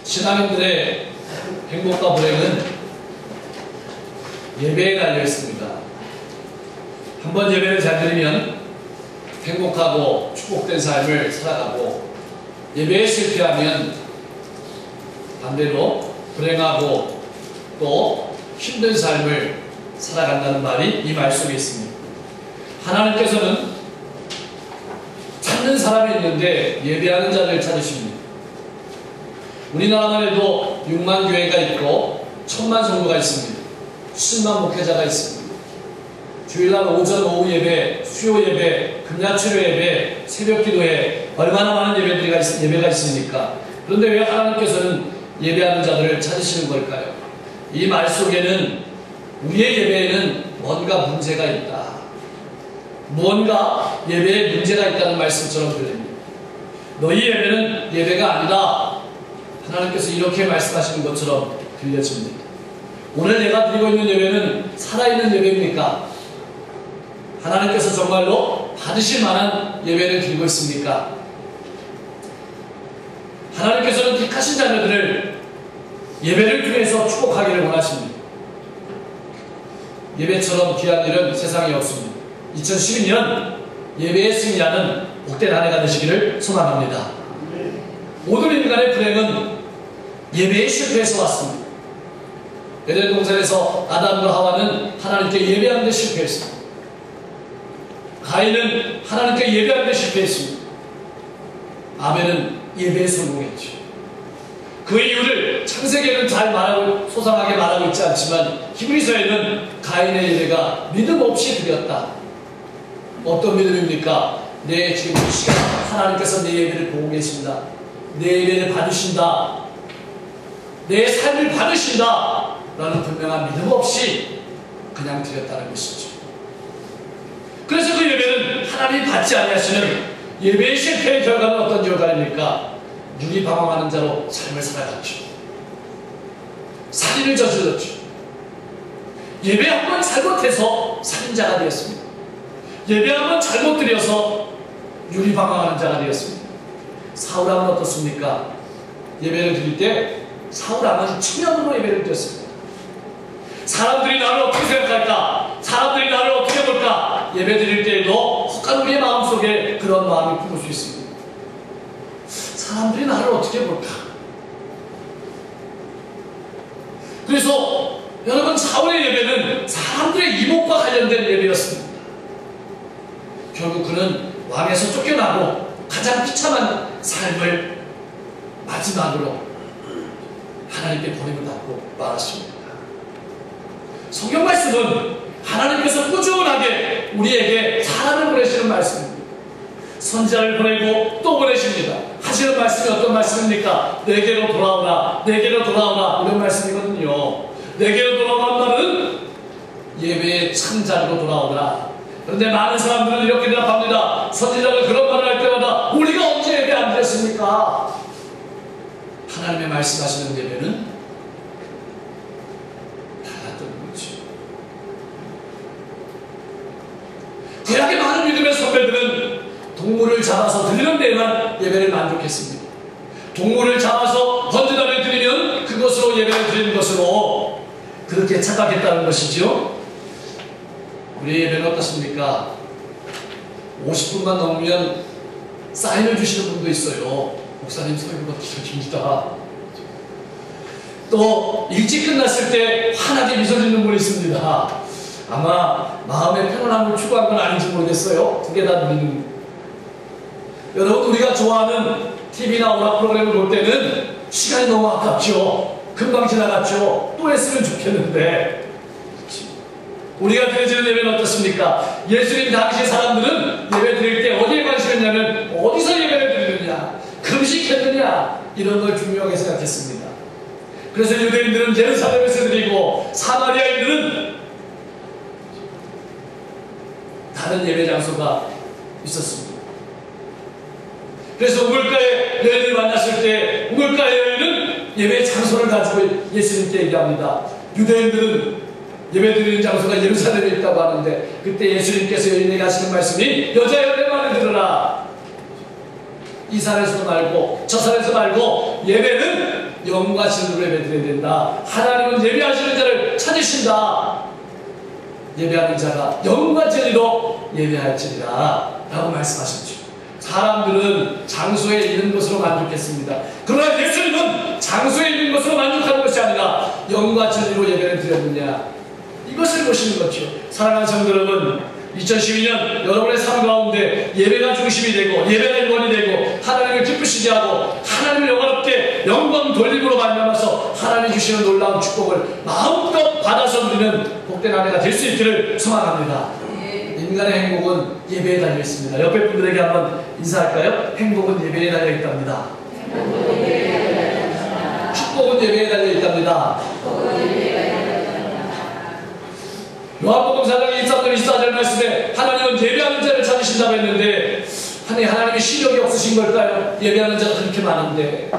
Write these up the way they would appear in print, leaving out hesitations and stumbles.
신앙인들의 행복과 불행은 예배에 달려 있습니다. 한번 예배를 잘 드리면 행복하고 축복된 삶을 살아가고, 예배에 실패하면 반대로 불행하고 또 힘든 삶을 살아간다는 말이 이 말 속에 있습니다. 하나님께서는 찾는 사람이 있는데 예배하는 자를 찾으십니다. 우리나라만 해도 6만 교회가 있고 1000만 성도가 있습니다. 7만 목회자가 있습니다. 주일날 오전 오후 예배, 수요 예배, 금야치료 예배, 새벽 기도회, 얼마나 많은 예배가 있습니까? 그런데 왜 하나님께서는 예배하는 자들을 찾으시는 걸까요? 이 말 속에는 우리의 예배에는 뭔가 문제가 있다, 뭔가 예배에 문제가 있다는 말씀처럼 들립니다. 너희 예배는 예배가 아니다, 하나님께서 이렇게 말씀하시는 것처럼 들려집니다. 오늘 내가 드리고 있는 예배는 살아있는 예배입니까? 하나님께서 정말로 받으실 만한 예배를 드리고 있습니까? 하나님께서는 택하신 자녀들을 예배를 통해서 축복하기를 원하십니다. 예배처럼 귀한 일은 세상에 없습니다. 2012년 예배에 승리하는 복된 한 해가 되시기를 소망합니다. 모든 인간의 불행은 예배에 실패해서 왔습니다. 에덴 동산에서 아담과 하와는 하나님께 예배하는 데 실패했습니다. 가인은 하나님께 예배하는 데 실패했습니다. 아벨은 예배에 성공했죠. 그 이유를 창세기에는 잘 말하고 소상하게 말하고 있지 않지만 히브리서에는 가인의 예배가 믿음 없이 드렸다. 어떤 믿음입니까? 내 지금 이 시간 하나님께서 내 예배를 보고 계신다, 내 예배를 받으신다, 내 삶을 받으신다 라는 분명한 믿음 없이 그냥 드렸다는 것이죠. 그래서 그 예배는 하나님이 받지 아니하시는 예배의 실패의 결과는 어떤 결과입니까? 육이 방황하는 자로 삶을 살아갔죠. 살인을 저질렀죠. 예배 한번 잘못해서 살인자가 되었습니다. 예배 한번 잘못 드려서 육이 방황하는 자가 되었습니다. 사울왕은 어떻습니까? 예배를 드릴 때 사울왕은 체면으로 예배를 드렸습니다. 사람들이 나를 어떻게 생각할까? 사람들이 나를 어떻게 볼까? 예배 드릴 때에도 혹한 우리의 마음속에 그런 마음이 품을 수 있습니다. 사람들이 나를 어떻게 볼까? 그래서 여러분, 사울의 예배는 사람들의 이목과 관련된 예배였습니다. 결국 그는 왕에서 쫓겨나고 가장 비참한 삶을 마지막으로 하나님께 버림을 받고 말았습니다. 성경 말씀은 하나님께서 꾸준하게 우리에게 사람을 보내시는 말씀입니다. 선지자를 보내고 또 보내십니다. 하시는 말씀이 어떤 말씀입니까? 내게로 돌아오라, 내게로 돌아오라, 이런 말씀이거든요. 내게로 돌아오란 말은 예배의 참자리로 돌아오라. 그런데 많은 사람들은 이렇게 대답합니다. 선지자가 그런 말을 할 때마다 우리가 언제 예배 안 드렸습니까? 하나님의 말씀하시는 예배는 달랐던 거죠. 대학의 많은 믿음의 선배들은 동물을 잡아서 드리는 데에만 예배를 만족했습니다. 동물을 잡아서 번제단에 드리면 그것으로 예배를 드리는 것으로 그렇게 착각했다는 것이죠. 우리 예배는 어떻습니까? 50분만 넘으면 사인을 주시는 분도 있어요. 목사님 설교가 기적입니다. 또 일찍 끝났을 때 환하게 미소 짓는 분이 있습니다. 아마 마음의 편안함을 추구한 건 아닌지 모르겠어요. 두 개 다 누리는. 여러분, 우리가 좋아하는 TV나 오락 프로그램을 볼 때는 시간이 너무 아깝죠. 금방 지나갔죠. 또 했으면 좋겠는데, 우리가 드려지는 예배는 어떻습니까? 예수님 당시 사람들은 예배 드릴 때 어디에 관심했냐면 어디서 예배를 드리느냐, 금식했느냐, 이런 걸 중요하게 생각했습니다. 그래서 유대인들은 예루살렘에서 드리고 사마리아인들은 다른 예배 장소가 있었습니다. 그래서 우물가에 여인을 만났을 때 우물가의 여인은 예배 장소를 가지고 예수님께 얘기합니다. 유대인들은 예배드리는 장소가 예루살렘에 있다고 하는데 그때 예수님께서 여인에게 하시는 말씀이 여자여 내 말을 들으라. 이 산에서도 말고 저 산에서 말고 예배는 영과 진리로 예배드려야 된다. 하나님은 예배하시는 자를 찾으신다. 예배하는 자가 영과 진리로 예배할지니라 라고 말씀하셨죠. 사람들은 장소에 있는 것으로 만족했습니다. 그러나 예수님은 장소에 있는 것으로 만족하는 것이 아니라 영과 진리로 예배를 드렸느냐 이것을 보시는 거죠. 사랑하는 성도 여러분, 2012년 여러분의 삶 가운데 예배가 중심이 되고 예배가 일원이 되고 하나님을 기쁘시게 하고 하나님을 영화롭게 영광 돌림으로 만나면서 하나님이 주시는 놀라운 축복을 마음껏 받아서 누리는 복된 한 해가 될 수 있기를 소망합니다. 인간의 행복은 예배에 달려 있습니다. 옆에 분들에게 한번 인사할까요? 행복은 예배에 달려 있답니다. 축복은 예배에 달려 있답니다. 요한복음 4장 23절 24절 말씀에 하나님은 예배하는 자를 찾으신다고 했는데 하나님이 시력이 없으신 걸까요? 예배하는 자가 그렇게 많은데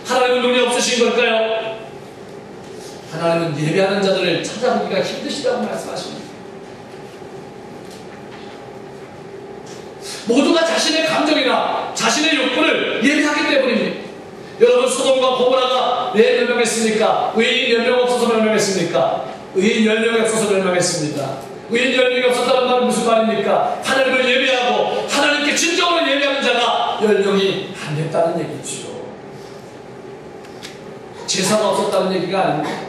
하나님은 눈이 없으신 걸까요? 하나님은 예배하는 자들을 찾아보기가 힘드시다고 말씀하십니다. 모두가 자신의 감정이나 자신의 욕구를 예배하기 때문입니다. 여러분, 소돔과 고모라가 왜 멸망했습니까? 의인 몇 명 없어서 멸망했습니까? 의인 10명이 없어서 멸망했습니다. 의인 10명이 없었다는 말은 무슨 말입니까? 하나님을 예배하고 하나님께 진정으로 예배하는 자가 10명이 안 됐다는 얘기죠. 제사가 없었다는 얘기가 아닙니다.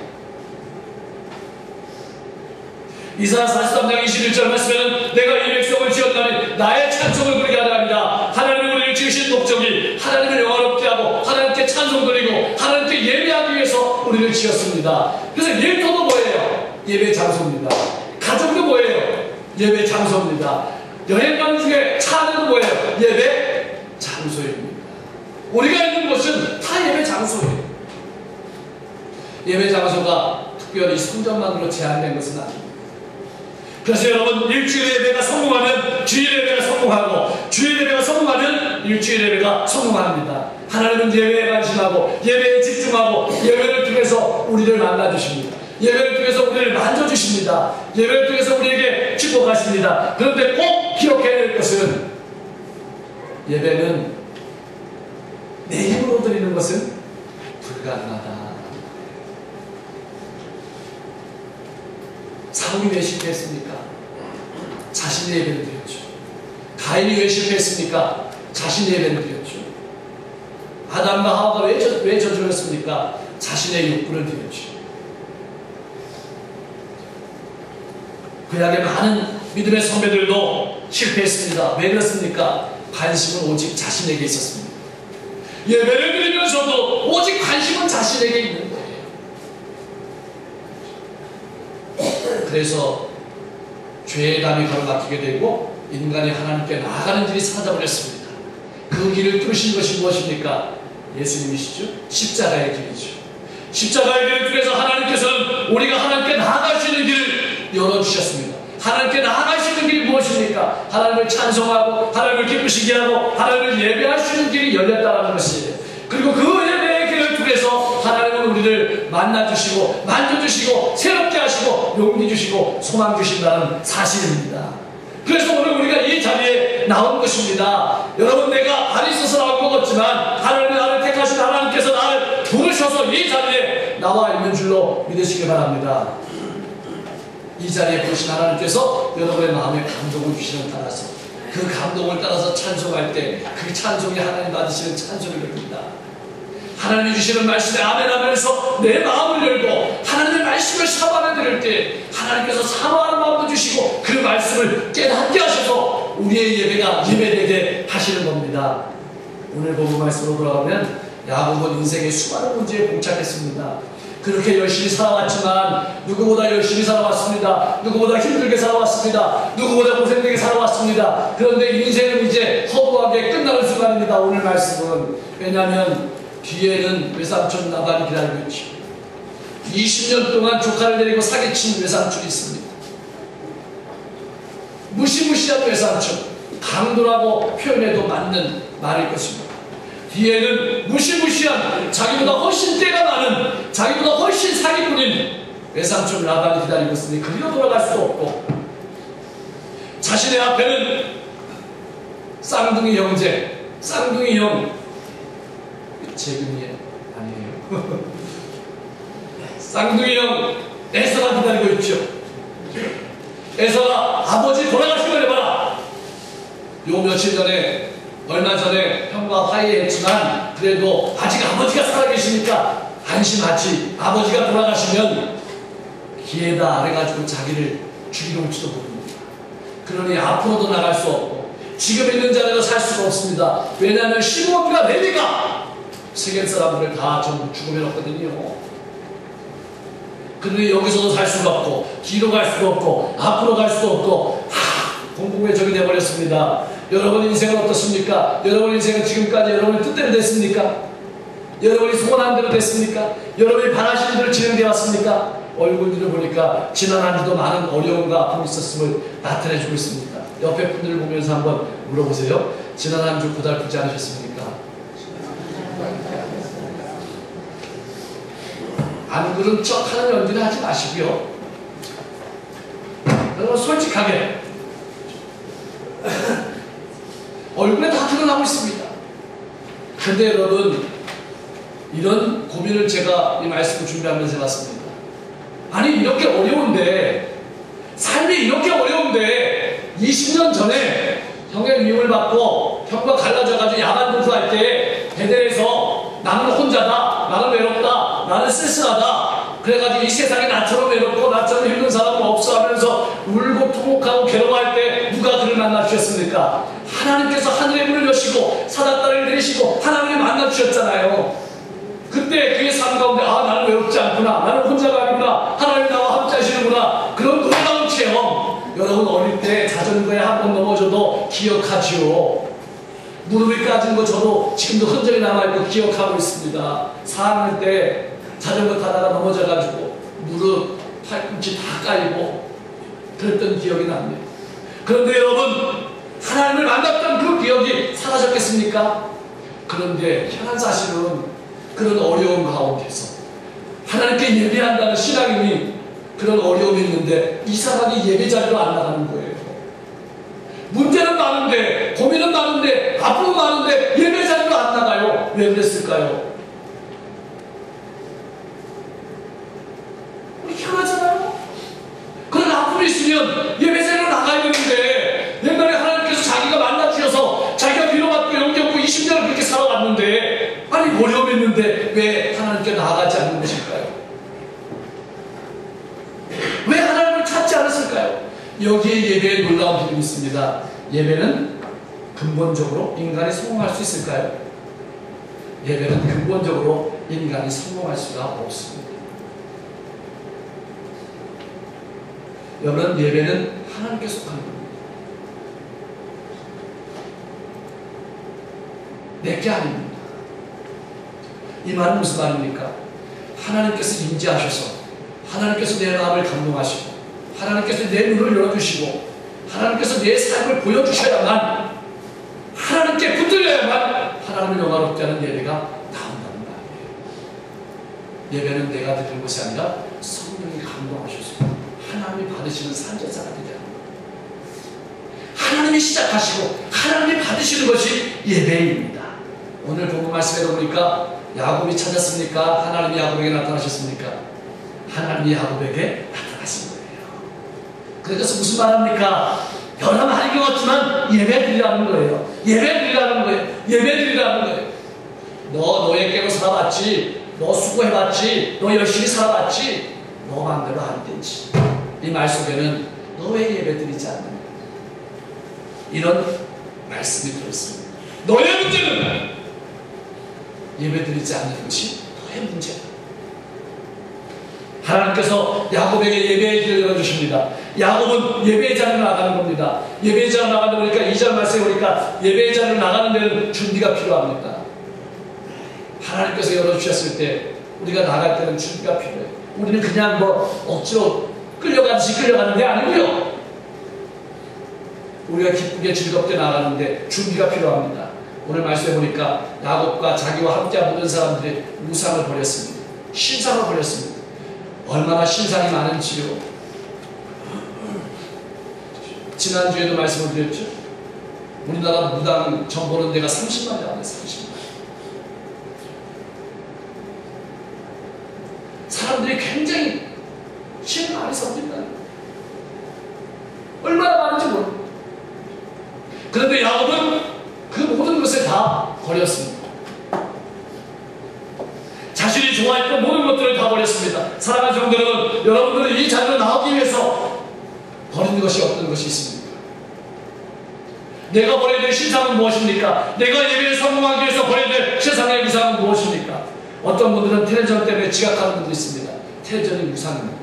이사야 43장 21절 말씀에는 내가 이 백성을 지었다니 나의 찬송을 부르게 하려 합니다. 하나님이 우리를 지으신 목적이 하나님을 영화롭게 하고 하나님께 찬송 드리고 하나님께 예배하기 위해서 우리를 지었습니다. 그래서 일터도 뭐예요? 예배 장소입니다. 가족도 뭐예요? 예배 장소입니다. 여행 가는 중에 차 안에도 뭐예요? 예배 장소입니다. 우리가 있는 곳은 다 예배 장소예요. 예배 장소가 특별히 성전만으로 제한된 것은 아닙니다. 그래서 여러분, 일주일 예배가 성공하면 주일 예배가 성공하고 주일 예배가 성공하면 일주일 예배가 성공합니다. 하나님은 예배에 관심하고 예배에 집중하고 예배를 통해서 우리를 만나주십니다. 예배를 통해서 우리를 만져주십니다. 예배를 통해서 우리에게 축복하십니다. 그런데 꼭 기억해야 될 것은 예배는 내 힘으로 드리는 것은 불가능하다. 사울이 왜 실패했습니까? 자신의 예배를 드렸죠. 가인이 왜 실패했습니까? 자신의 예배를 드렸죠. 아담과 하와가 왜 저질렀습니까? 자신의 욕구를 드렸죠. 구약의 많은 믿음의 선배들도 실패했습니다. 왜 그렇습니까? 관심은 오직 자신에게 있었습니다. 예배를 드리면서도 오직 관심은 자신에게 있는 거예요. 그래서 죄의 담이 가로막히게 되고 인간이 하나님께 나아가는 길이 사라져버렸습니다. 그 길을 뚫으신 것이 무엇입니까? 예수님이시죠. 십자가의 길이죠. 십자가의 길을 통해서 하나님께서는 우리가 하나님께 나아갈 수 있는 길을 열어주셨습니다. 하나님께 나아갈 수 있는 길이 무엇입니까? 하나님을 찬송하고 하나님을 기쁘시게 하고 하나님을 예배할 수 있는 길이 열렸다는 것이에요. 그리고 그 예배의 길을 통해서 하나님은 우리를 만나주시고 만져주시고 새롭게 하시고 용기 주시고 소망 주신다는 사실입니다. 그래서 오늘 우리가 이 자리에 나온 것입니다. 여러분, 내가 안 있어서 나온 것 같지만 하나님의 나를 택하신 하나님께서 나를 부르셔서 이 자리에 나와 있는 줄로 믿으시기 바랍니다. 이 자리에 부르신 하나님께서 여러분의 마음에 감동을 주시는 따라서 그 감동을 따라서 찬송할 때 그 찬송이 하나님 받으시는 찬송이 됩니다. 하나님이 주시는 말씀에 아멘 하면서 내 마음을 열고 하나님의 말씀을 사모하며 들을 때 하나님께서 사모하는 마음도 주시고 그 말씀을 깨닫게 하셔서 우리의 예배가 예배되게 하시는 겁니다. 오늘 본문 말씀으로 돌아가면 야곱은 인생의 수많은 문제에 봉착했습니다. 그렇게 열심히 살아왔지만 누구보다 열심히 살아왔습니다. 누구보다 힘들게 살아왔습니다. 누구보다 고생되게 살아왔습니다. 그런데 인생은 이제 허무하게 끝나는 순간입니다. 오늘 말씀은. 왜냐하면 뒤에는 외삼촌 나반이 기다리고 있죠. 20년 동안 조카를 데리고 사기친 외삼촌이 있습니다. 무시무시한 외삼촌. 강도라고 표현해도 맞는 말일 것입니다. 뒤에는 무시무시한 자기보다 훨씬 때가 많은 자기보다 훨씬 사기꾼인 외삼촌 라반이 기다리고 있으니 그리로 돌아갈 수 없고, 자신의 앞에는 쌍둥이 형제, 쌍둥이 형, 재근이 아니에요. 쌍둥이 형 에서가 기다리고 있죠. 에서가 아버지 돌아가신 걸 해봐라. 요 며칠 전에, 얼마 전에 형과 화해했지만 그래도 아직 아버지가 살아계시니까 안심하지. 아버지가 돌아가시면 기회다 그래가지고 자기를 죽이러 올지도 모릅니다. 그러니 앞으로도 나갈 수 없고 지금 있는 자리로 살 수가 없습니다. 왜냐하면 시몬과 레위가 세겜 사람들을 다 전부 죽음에 넣었거든요. 그러니 여기서도 살 수가 없고 뒤로 갈 수도 없고 앞으로 갈 수도 없고 공공의 적이 되어버렸습니다. 여러분 인생은 어떻습니까? 여러분 인생은 지금까지 여러분의 뜻대로 됐습니까? 여러분이 소원한 대로 됐습니까? 여러분이 바라시는 대로 진행되어 왔습니까? 얼굴들을 보니까 지난 한 주도 많은 어려움과 아픔이 있었음을 나타내주고 있습니다. 옆에 분들을 보면서 한번 물어보세요. 지난 한 주 고달프지 않으셨습니까? 안 그런 척 하는 연기는 하지 마시고요. 여러분 솔직하게 얼굴에 다 드러나고 있습니다. 근데 여러분 이런 고민을 제가 이 말씀을 준비하면서 해봤습니다. 아니 이렇게 어려운데, 삶이 이렇게 어려운데 20년 전에 형의 미움을 받고 형과 갈라져가지고 야간 공부할 때 베델에서 나는 혼자다, 나는 외롭다, 나는 쓸쓸하다, 그래가지고 이 세상에 나처럼 외롭고 나처럼 힘든 사람은 없어 하면서 울고 투옥하고 괴로워할 때 누가 그를 만나주셨습니까? 하나님께서 하늘의 문을 여시고 사닥다리를 내리시고 하나님을 만나주셨잖아요. 그때 그의 삶 가운데 나는 외롭지 않구나, 나는 혼자가 아니구나, 하나님 나와 함께 하시는구나, 그런 놀라운 체험. 여러분 어릴 때 자전거에 한 번 넘어져도 기억하지요. 무릎이 까진 거 저도 지금도 흔적이 남아있고 기억하고 있습니다. 4학년 때 자전거 타다가 넘어져가지고 무릎, 팔꿈치 다 까이고 그랬던 기억이 납니다. 그런데 여러분 하나님을 만났던 그 기억이 사라졌겠습니까? 그런데 희한한 사실은 그런 어려움 가운데서 하나님께 예배한다는 신앙인이 그런 어려움이 있는데 이상하게 예배 자리로 안 나가는 거예요. 문제는 많은데, 고민은 많은데, 아픔은 많은데 예배 자리로 안 나가요. 왜 그랬을까요? 우리 희한하잖아요. 그런 아픔이 있으면 예배 자리로 나가야 되는데, 옛날에 하나님께서 자기가 만나주셔서 자기가 위로받고 용기없고 20년을 그렇게 살아왔는데, 아니 어려움이 있는데 왜 하나님께 나아가지 않는 것일까요? 왜 하나님을 찾지 않았을까요? 여기에 예배의 놀라운 부분이 있습니다. 예배는 근본적으로 인간이 성공할 수 있을까요? 예배는 근본적으로 인간이 성공할 수가 없습니다. 여러분 예배는 하나님께 속하는 겁니다. 내게 아닙니다. 이 말은 무슨 말입니까? 하나님께서 임재하셔서 하나님께서 내 마음을 감동하시고 하나님께서 내 눈을 열어주시고 하나님께서 내 삶을 보여주셔야만, 하나님께 붙들려야만 하나님을 영화롭게 하는 예배가 나온다는 말이에요. 예배는 내가 드리는 것이 아니라 성령이 감동하셔서 하나님이 받으시는 산제사가 되게 합니다. 하나님이 시작하시고 하나님이 받으시는 것이 예배입니다. 오늘 본문 말씀에 보니까 야곱이 찾았습니까? 하나님이 야곱에게 나타나셨습니까? 하나님이 야곱에게 나타나신 거예요. 그래서 무슨 말합니까? 여러 말인 것 같지만 예배 드리라는 거예요. 예배 드리라는 거예요. 예배 드리라는 거예요. 너 너의 깨로 살아봤지, 너 수고해봤지, 너 열심히 살아봤지, 너 마음대로 안 되지. 이 말 속에는 너 왜 예배 드리지 않는 거야? 이런 말씀이 들었습니다. 너의 문제는 예배 드리지 않는 것이 너의 문제다. 하나님께서 야곱에게 예배의 길을 열어주십니다. 야곱은 예배의 자리로 나가는 겁니다. 예배의 자리로 나가는 거니까 2절 말씀에 보니까 예배의 자리로 나가는 데는 준비가 필요합니다. 하나님께서 열어주셨을 때 우리가 나갈 때는 준비가 필요해요. 우리는 그냥 억지로 끌려가듯이 끌려가는 게 아니고요. 우리가 기쁘게 즐겁게 나가는데 준비가 필요합니다. 오늘 말씀해 보니까 야곱과 자기와 함께 모든 사람들이 우상을 버렸습니다. 신상을 버렸습니다. 얼마나 신상이 많은지요. 지난주에도 말씀을 드렸죠. 우리나라 무당 정 보는 데가 30만이 안 돼. 30만. 사람들이 굉장히 신을 많이 섭니다. 얼마나 많은지 모릅니다. 그런데 야곱은 그 모든 것을 다 버렸습니다. 자신이 좋아했던 모든 것들을 다 버렸습니다. 사랑하는 성도는 여러분들은 이 자리로 나오기 위해서 버리는 것이 어떤 것이 있습니까? 내가 버려야 될 신상은 무엇입니까? 내가 예배를 성공하기 위해서 버려야 될 세상의 우상은 무엇입니까? 어떤 분들은 텔레비전 때문에 지각하는 분도 있습니다. 텔레비전이 우상입니다.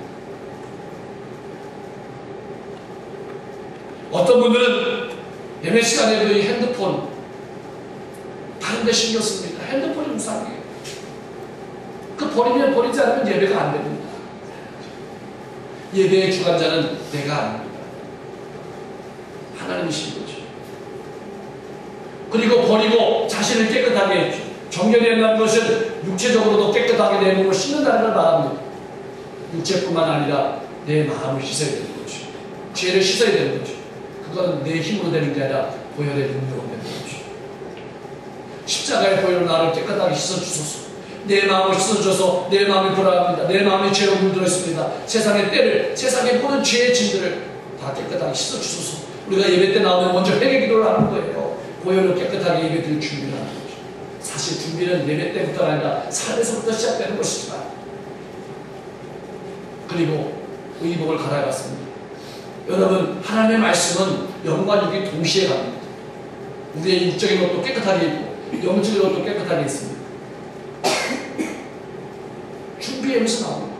어떤 분들은 예배 시간에도 이 핸드폰 다른 데 신경 씁니다. 핸드폰이 우상이에요. 그 버리면 버리지 않으면 예배가 안 됩니다. 예배의 주관자는 내가 아닙니다. 하나님이신 거죠. 그리고 버리고 자신을 깨끗하게 했죠. 정결히 한다는 것은 육체적으로도 깨끗하게 내 몸을 씻는다는 걸 말합니다. 육체뿐만 아니라 내 마음을 씻어야 되는 거죠. 죄를 씻어야 되는 거죠. 그건 내 힘으로 되는 게 아니라 보혈의 능력으로 되는 거죠. 십자가의 보혈로 나를 깨끗하게 씻어주소서. 내 마음을 씻어줘서 내 마음이 돌아갑니다. 내 마음이 죄로 물들어 있습니다. 세상의 때를, 세상의 모든 죄의 짐들을 다 깨끗하게 씻어주소서. 우리가 예배 때 나오면 먼저 회개 기도를 하는 거예요. 보혈로 깨끗하게 예배 드릴 준비를 하는 거죠. 사실 준비는 예배 때부터가 아니라 삶에서부터 시작되는 것이지만, 그리고 의복을 갈아입었습니다. 여러분, 하나님의 말씀은 영과 육이 동시에 갑니다. 우리의 육적인 것도 깨끗하게 있고 영적인 것도 깨끗하게 있습니다. 준비하면서 나옵니다.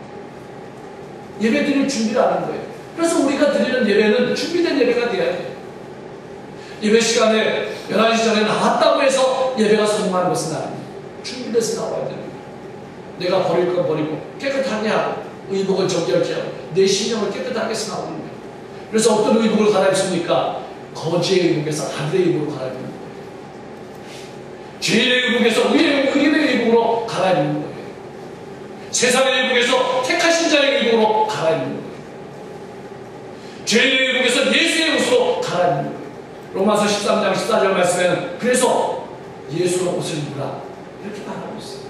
예배 드릴 준비를 하는 거예요. 그래서 우리가 드리는 예배는 준비된 예배가 되어야 돼요. 예배 시간에 11시 전에 나왔다고 해서 예배가 성공하는 것은 아닙니다. 준비돼서 나와야 됩니다. 내가 버릴 건 버리고 깨끗하게 하고 의복을 정결케 하고 내 신령을 깨끗하게 해서 나오는 거예요. 그래서 어떤 의복을 갈아입습니까? 거지의 의복에서 아들의 의복으로 갈아입는 거예요. 죄의 의복에서 의인의 의복으로 갈아입는 거예요. 세상의 의복에서 택하신 자의 의복으로 갈아입는 거예요. 죄의 의복에서 예수의 옷으로 갈아입는 거예요. 로마서 13장 14절 말씀에는 그래서 예수의 옷을 입으라 이렇게 말하고 있어요.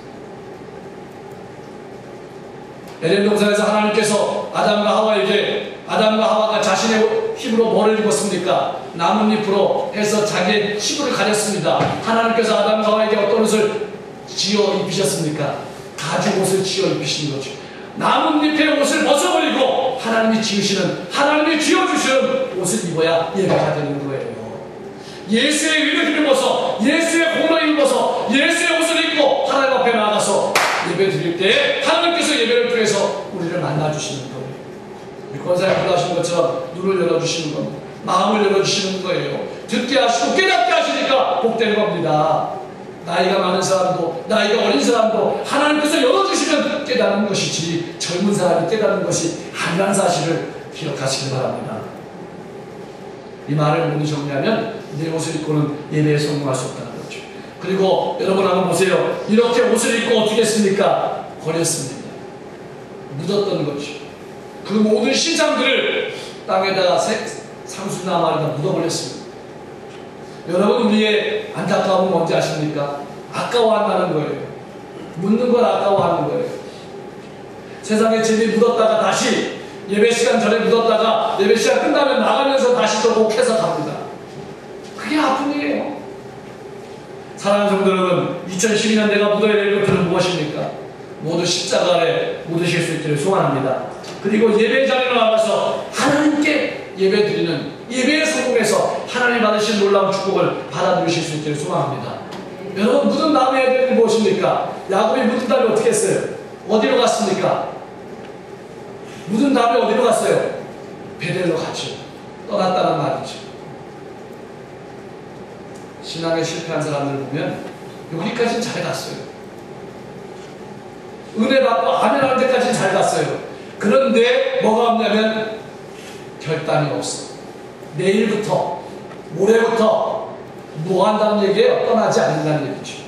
에덴 동산에서 하나님께서 아담과 하와가 자신의 힘으로 뭐를 입었습니까? 나뭇잎으로 해서 자기의 피부를 가렸습니다. 하나님께서 아담과 하와에게 어떤 옷을 지어 입히셨습니까? 가죽 옷을 지어 입히신 거죠. 나뭇잎의 옷을 벗어버리고 하나님이 지으시는, 하나님이 지어주시는 옷을 입어야 예배가 되는 거예요. 예수의 의를 힘입어서, 예수의 공로를 입어서, 예수의 옷을 입고 하나님 앞에 나가서 예배 드릴 때 하나님께서 예배를 통해서 우리를 만나주시는 거예요. 권사님 하신 것처럼 눈을 열어주시는 겁니다. 마음을 열어주시는 거예요. 듣게 하시고 깨닫게 하시니까 복되는 겁니다. 나이가 많은 사람도 나이가 어린 사람도 하나님께서 열어주시면 깨닫는 것이지 젊은 사람이 깨닫는 것이 아니라는 사실을 기억하시기 바랍니다. 이 말을 모두 정리하면 내 옷을 입고는 예배에 성공할 수 없다는 거죠. 그리고 여러분 한번 보세요. 이렇게 옷을 입고 어떻게 했습니까? 버렸습니다. 묻었던 거죠. 그 모든 신상들을 땅에다가 상수나무에다 묻어버렸습니다. 여러분, 우리의 안타까움은 뭔지 아십니까? 아까워한다는 거예요. 묻는 걸 아까워하는 거예요. 세상에 짐이 묻었다가 다시 예배 시간 전에 묻었다가 예배 시간 끝나면 나가면서 다시 또 목해서 갑니다. 그게 아픔이에요. 사랑하는 성도 여러분, 2012년 내가 묻어야 될 것들은 무엇입니까? 모두 십자가 아래 묻으실 수 있기를 소원합니다. 그리고 예배 자리로 나가서 하나님께 예배 드리는 예배에 성공해서 하나님 받으신 놀라운 축복을 받아 누리실 수 있기를 소망합니다. 여러분, 묻은 다음에 해야 되는 게 무엇입니까? 야곱이 묻은 다음에 어떻게 했어요? 어디로 갔습니까? 묻은 다음에 어디로 갔어요? 베델로 갔죠. 떠났다는 말이죠. 신앙에 실패한 사람들을 보면 여기까지는 잘 갔어요. 은혜 받고 아멘하는 데까지는 잘 갔어요. 그런데 뭐가 없냐면 결단이 없어. 내일부터 모레부터 뭐 한다는 얘기예요? 떠나지 않는다는 얘기죠.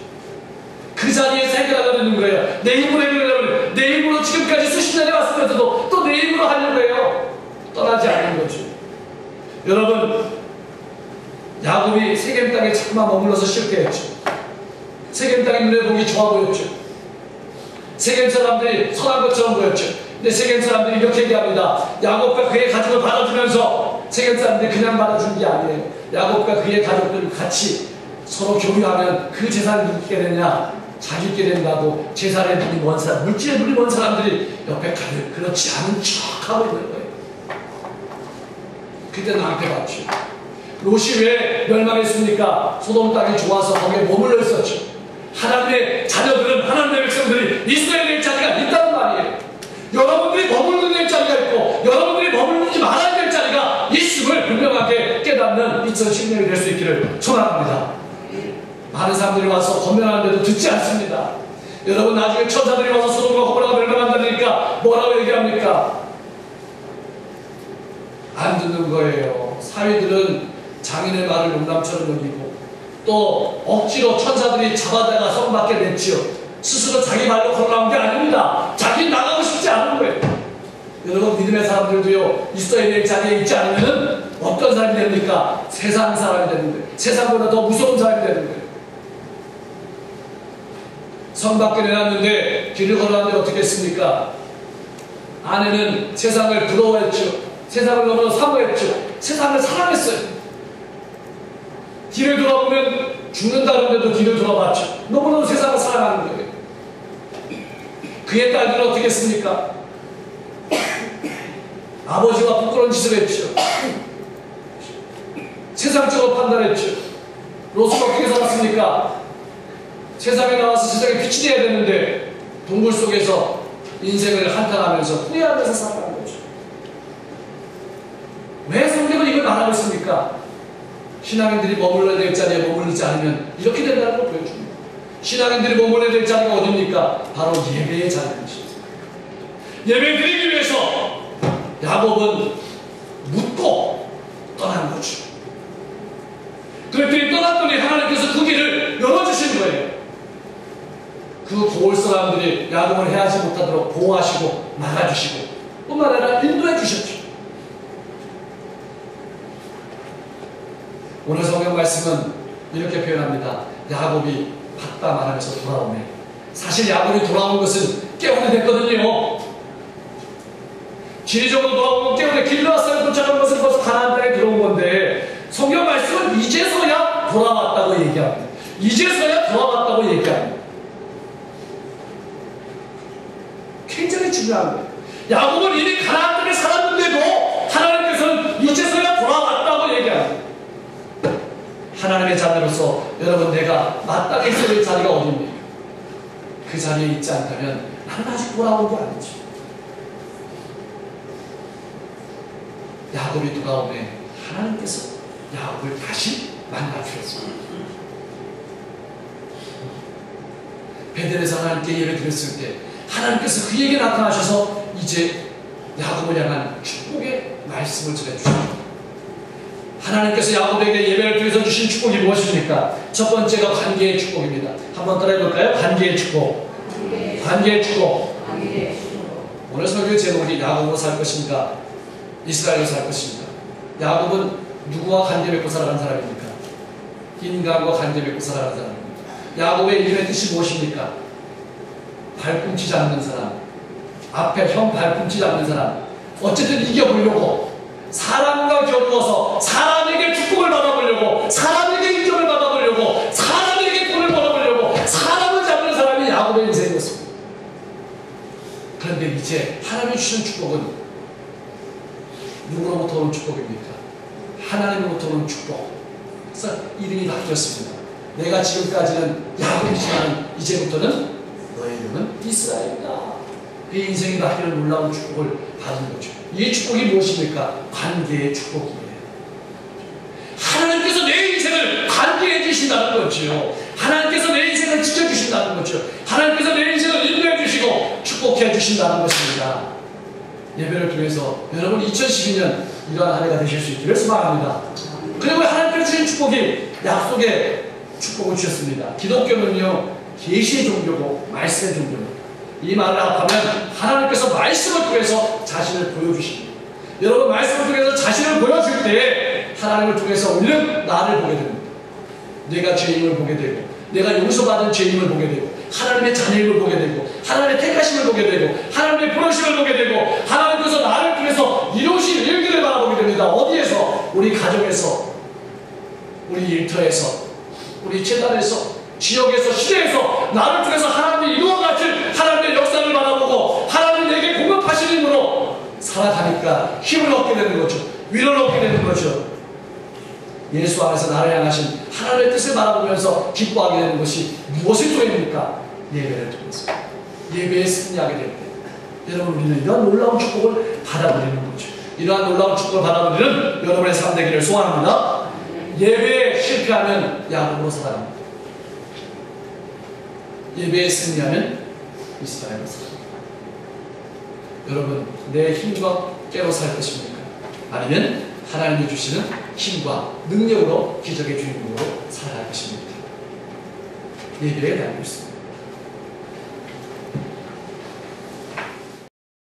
그 자리에서 해결하려는 거예요. 내 힘으로 해결하려면, 내 힘으로 지금까지 수십 년에 왔으면서도 또 내 힘으로 하려고 해요. 떠나지 않는 거죠. 여러분, 야곱이 세겜 땅에 자꾸만 머물러서 실패했죠. 세겜 땅이 눈에 보기 좋아 보였죠. 세겜 사람들이 선한 것처럼 보였죠. 근데 세겜 사람들이 이렇게 얘기합니다. 야곱과 그의 가족을 받아주면서 세겜 사람들이 그냥 받아준 게 아니에요. 야곱과 그의 가족들을 같이 서로 교류하면 그 재산을 누리게 되냐? 자기 있게 된다고 재산의 눈이 먼 사람, 물질의 눈이 먼 사람들이 옆에 가면 그렇지 않은 척하고 있는 거예요. 그때 낭패 봤죠. 롯이 왜 멸망했습니까? 소돔 땅이 좋아서 거기에 머물러 있었죠. 하나님의 자녀들은, 하나님의 백성들이 이스라엘의 자리가 있다는 말이에요. 여러분들이 머물러야 될 자리가 있고 여러분들이 머물지 말아야 될 자리가 있음을 분명하게 깨닫는 2010년이 될 수 있기를 소망합니다. 많은 사람들이 와서 권면하는데도 듣지 않습니다. 여러분, 나중에 천사들이 와서 소돔과 고모라가 멸망한다니까 뭐라고 얘기합니까? 안 듣는 거예요. 사위들은 장인의 말을 농담처럼 여기고 또 억지로 천사들이 잡아다가 성 밖에 냈지요. 스스로 자기 말로 걸어나온 게 아닙니다. 자기 나가고 싶지 않은 거예요. 여러분, 믿음의 사람들도요, 이스라엘의 자리에 있지 않으면 어떤 사람이 됩니까? 세상 사람이 되는 거예요. 세상보다 더 무서운 사람이 되는 거예요. 성 밖에 내놨는데 길을 걸어가는데 어떻게 했습니까? 아내는 세상을 부러워했죠. 세상을 너무나 사모했죠. 세상을 사랑했어요. 뒤를 돌아보면 죽는다는데도 뒤를 돌아봤죠. 너무너무 세상을 사랑하는 거예요. 그의 딸들은 어떻게 했습니까? 아버지와 부끄러운 짓을 했죠. 세상적으로 판단했죠. 롯은 어떻게 살았습니까? 세상에 나와서 세상에 빛이 되어야 되는데 동굴 속에서 인생을 한탄하면서 후회하면서 살아가는 거죠. 왜 성경은 이걸 말하고 있습니까? 신앙인들이 머물러야 될 자리에 머물르지 않으면 이렇게 된다는 걸 보여줍니다. 신앙인들이 머물러야 될 자리가 어디입니까? 바로 예배의 자리입니다. 예배 드리기 위해서 야곱은 묻고 떠난 거죠. 그랬더니 떠났더니 하나님께서 그 길을 열어주신 거예요. 그 고을 사람들이 야곱을 해하지 못하도록 보호하시고 막아주시고 뿐만 아니라 인도해 주셨죠. 오늘 성경 말씀은 이렇게 표현합니다. 야곱이 바다 말하면서 돌아오네. 사실 야곱이 돌아온 것은 깨우게 됐거든요. 지리적으로 돌아오면 깨우게 길르앗을 도착한 것은 벌써 가나안 땅에 들어온 건데 성경 말씀은 이제서야 돌아왔다고 얘기합니다. 이제서야 돌아왔다고 얘기합니다. 굉장히 중요한 거예요. 야곱은 이미 가나안 땅에 살았는데도 하나님께서는 이제서야 돌아왔다고 얘기합니다. 하나님의 자녀로서 여러분, 내가 마땅히 있어야 될 자리가 어디입니까? 그 자리에 있지 않다면 나는 아직 돌아온 거 아니지. 야곱이 돌아오면 하나님께서 야곱을 다시 만나주셨습니다. 베델에서 하나님께 예배 드렸을 때 하나님께서 그에게 나타나셔서 이제 야곱을 향한 축복의 말씀을 전해주십니다. 하나님께서 야곱에게 예배를 통해서 주신 축복이 무엇입니까? 첫 번째가 관계의 축복입니다. 한번 따라해볼까요? 관계의 축복. 관계의 축복. 오늘 설교의 제목이 야곱으로 살 것인가, 이스라엘로 살 것인가. 야곱은 누구와 관계 맺고 살아가는 사람입니까? 인간과 관계 맺고 살아가는 사람입니다. 야곱의 이름의 뜻이 무엇입니까? 발꿈치지 않는 사람, 앞에 형 발꿈치지 않는 사람, 어쨌든 이겨보려고 사람과 겨루어서 사람에게 축복을 받아보려고, 사람에게 인정을 받아보려고, 사람에게 돈을 벌어보려고 사람을 잡는 사람이 야곱의 인생이었습니다. 그런데 이제 하나님이 주신 축복은 누구로부터 오는 축복입니까? 하나님으로부터 오는 축복. 그래서 이름이 바뀌었습니다. 내가 지금까지는 야곱이지만 이제부터는 너의 이름은 이스라엘이다. 그 인생이 바뀌는 놀라운 축복을 받은 거죠. 이 축복이 무엇입니까? 관계의 축복이에요. 하나님께서 내 인생을 관계해 주신다는 거죠. 하나님께서 내 인생을 지켜주신다는 거죠. 하나님께서 내 인생을 인도해 주시고 축복해 주신다는 것입니다. 예배를 통해서 여러분 2012년 이러한 한 해가 되실 수 있기를 소망합니다. 그리고 하나님께서 주신 축복이 약속의 축복을 주셨습니다. 기독교는요, 계시의 종교고 말씀의 종교입니다. 이 말을 합하면 하나님께서 말씀을 통해서 자신을 보여주십니다. 여러분, 말씀을 통해서 자신을 보여줄 때 하나님을 통해서 우리는 나를 보게 됩니다. 내가 죄인을 보게 되고, 내가 용서받은 죄인을 보게 되고, 하나님의 자녀임을 보게 되고, 하나님의 택하심을 보게 되고, 하나님의 부르심을 보게 되고, 하나님께서 나를 통해서 이루신 일들을 바라보게 됩니다. 어디에서? 우리 가정에서, 우리 일터에서, 우리 재단에서, 지역에서, 시대에서 나를 통해서 하나님이 이루어가실 하나님의 역사를 바라보고 하나님이 내게 공급하신 힘으로 살아가니까 힘을 얻게 되는 거죠. 위로를 얻게 되는 거죠. 예수 안에서 나를 향하신 하나님의 뜻을 바라보면서 기뻐하게 되는 것이 무엇을 통합니까? 예배를 통해서. 예배에 승리하게 될 때 여러분, 우리는 이러한 놀라운 축복을 받아들이는 거죠. 이러한 놀라운 축복을 받아들이는 여러분의 삶 되기를 소원합니다. 예배에 실패하면 야곱으로 살아갑니다. 예배에 승리하면 이스라엘로 살아갑니다. 여러분, 내 힘과 깨로 살 것입니까? 아니면 하나님이 주시는 힘과 능력으로 기적의 주인공으로 살아갈 것입니다. 예배에 달려 있습니다.